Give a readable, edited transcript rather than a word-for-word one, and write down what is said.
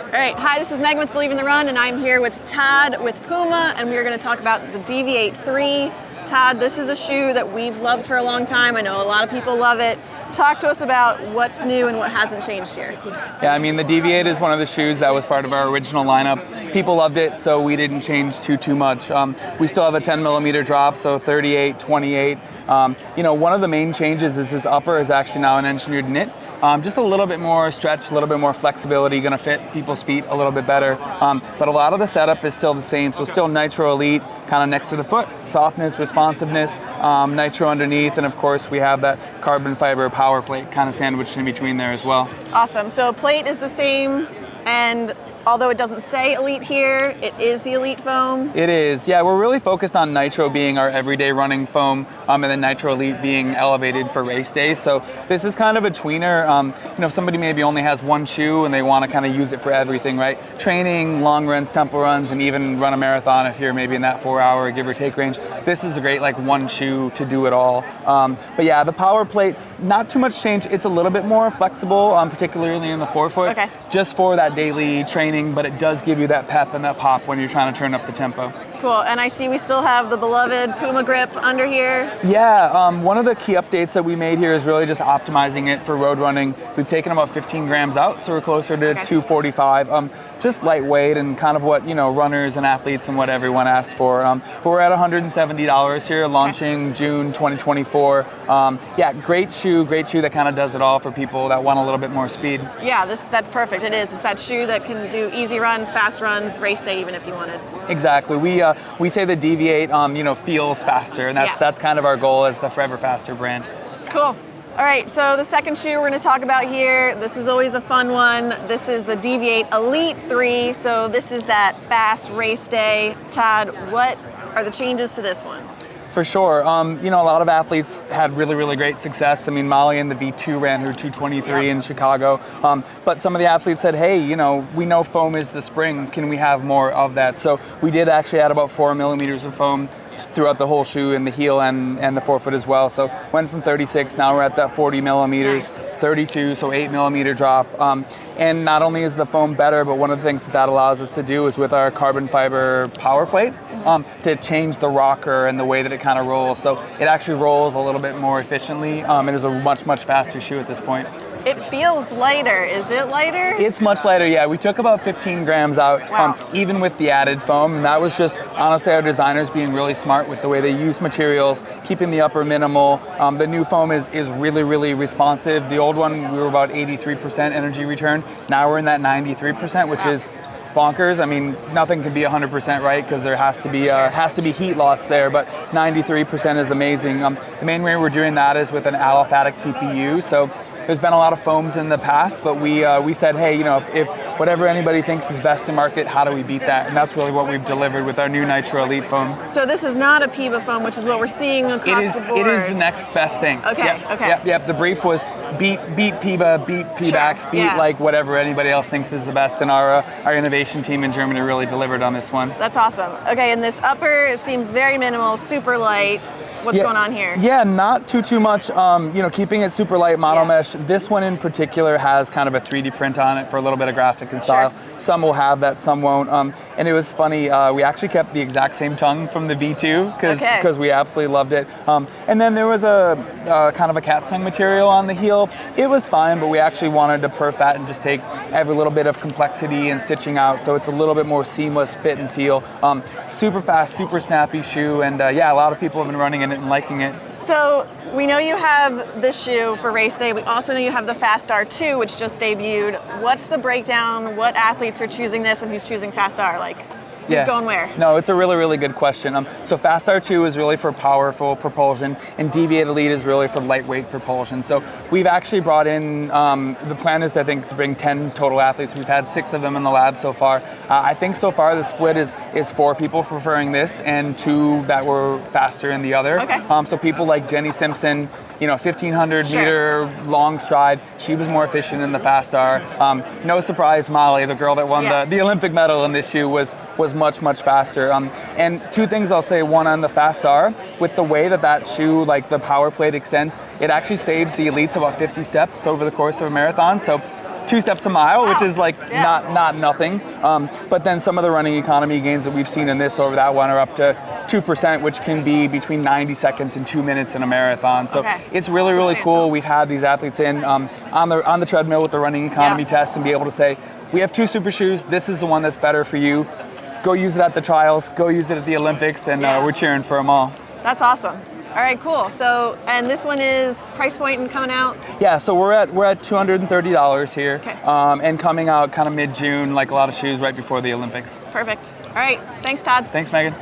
All right, hi, this is Meaghan with Believe in the Run, and I'm here with Todd with Puma, and we're going to talk about the Deviate 3. Todd, this is a shoe that we've loved for a long time. I know a lot of people love it. Talk to us about what's new and what hasn't changed here. Yeah, I mean, the Deviate is one of the shoes that was part of our original lineup. People loved it, so we didn't change too much. We still have a 10 millimeter drop, so 38, 28. One of the main changes is this upper is actually now an engineered knit. Just a little bit more stretch, a little bit more flexibility, going to fit people's feet a little bit better. But a lot of the setup is still the same, so still Nitro Elite kind of next to the foot. Softness, responsiveness, Nitro underneath, and of course we have that carbon fiber power plate kind of sandwiched in between there as well. Awesome, so plate is the same, and although it doesn't say Elite here, it is the Elite foam. It is, yeah. We're really focused on Nitro being our everyday running foam, and then Nitro Elite being elevated for race days. So this is kind of a tweener. If somebody maybe only has one shoe and they want to kind of use it for everything, right? Training, long runs, tempo runs, and even run a marathon if you're maybe in that 4 hour give or take range. This is a great one shoe to do it all. But yeah, the power plate, not too much change. It's a little bit more flexible, particularly in the forefoot, just for that daily training. But it does give you that pep and that pop when you're trying to turn up the tempo. Cool, and I see we still have the beloved Puma grip under here. Yeah, one of the key updates that we made here is really just optimizing it for road running. We've taken about 15 grams out, so we're closer to 245. Just lightweight and kind of what runners and athletes and what everyone asks for. But we're at $170 here, launching June 2024. Yeah, great shoe that kind of does it all for people that want a little bit more speed. Yeah, that's perfect. It is. It's that shoe that can do easy runs, fast runs, race day even if you wanted. Exactly. We say the Deviate, feels faster, and that's kind of our goal as the Forever Faster brand. Cool. All right, so the second shoe we're going to talk about here, this is always a fun one. This is the Deviate Elite 3. So this is that fast race day. Todd, what are the changes to this one? For sure. A lot of athletes had really great success. I mean, Molly in the V2 ran her 223 in Chicago. But some of the athletes said, hey, we know foam is the spring. Can we have more of that? So we did actually add about 4 millimeters of foam throughout the whole shoe in the heel and the forefoot as well. So went from 36, now we're at that 40 millimeters, 32, so 8 millimeter drop. And not only is the foam better, but one of the things that allows us to do is with our carbon fiber power plate to change the rocker and the way that it kind of rolls. So it actually rolls a little bit more efficiently. It is a much faster shoe at this point. It feels lighter. Is it lighter? It's much lighter, yeah. We took about 15 grams out, even with the added foam. And that was just, honestly, our designers being really smart with the way they use materials, keeping the upper minimal. The new foam is really responsive. The old one, we were about 83% energy return. Now we're in that 93%, which is bonkers. I mean, nothing can be 100% right because there has to be heat loss there, but 93% is amazing. The main way we're doing that is with an aliphatic TPU. So there's been a lot of foams in the past, but we said, hey, if whatever anybody thinks is best to market, how do we beat that? And that's really what we've delivered with our new Nitro Elite foam. So this is not a PIBA foam, which is what we're seeing across the board. It is the next best thing. Okay. Yep. The brief was beat PIBA, beat PBAX, beat whatever anybody else thinks is the best. And our innovation team in Germany really delivered on this one. That's awesome. Okay, and this upper, it seems very minimal, super light. What's going on here? Yeah, not too much. Keeping it super light, mono mesh. This one in particular has kind of a 3D print on it for a little bit of graphic and style. Some will have that, some won't. And it was funny. We actually kept the exact same tongue from the V2 because we absolutely loved it. And then there was a kind of a cat tongue material on the heel. It was fine, but we actually wanted to perf that and just take every little bit of complexity and stitching out, so it's a little bit more seamless fit and feel. Super fast, super snappy shoe, and a lot of people have been running in it and liking it. So we know you have this shoe for race day. We also know you have the Fast R2, which just debuted. What's the breakdown? What athletes are choosing this and who's choosing Fast R? Who's going where? No, it's a really good question. So Fast R2 is really for powerful propulsion, and Deviate Elite is really for lightweight propulsion. So we've actually brought in, the plan is, I think, to bring 10 total athletes. We've had 6 of them in the lab so far. I think so far the split is 4 people preferring this and 2 that were faster in the other. So people like Jenny Simpson, 1,500 meter long stride. She was more efficient in the Fast R. No surprise, Molly, the girl that won the Olympic medal in this shoe, was much faster. And 2 things I'll say. One, on the Fast R, with the way that shoe, the power plate extends, it actually saves the elites about 50 steps over the course of a marathon. So 2 steps a mile, which Wow. is like Yeah. not nothing. But then some of the running economy gains that we've seen in this over that one are up to 2%, which can be between 90 seconds and 2 minutes in a marathon. So Okay. it's really Substantial. cool. We've had these athletes in on the treadmill with the running economy Yeah. test and be able to say, we have 2 super shoes. This is the one that's better for you. Go use it at the trials. Go use it at the Olympics, and Yeah. we're cheering for them all. That's awesome. All right, cool. So, and this one is price point and coming out. Yeah, so we're at $230 here, Okay. and coming out kind of mid-June, like a lot of shoes, right before the Olympics. Perfect. All right. Thanks, Todd. Thanks, Megan.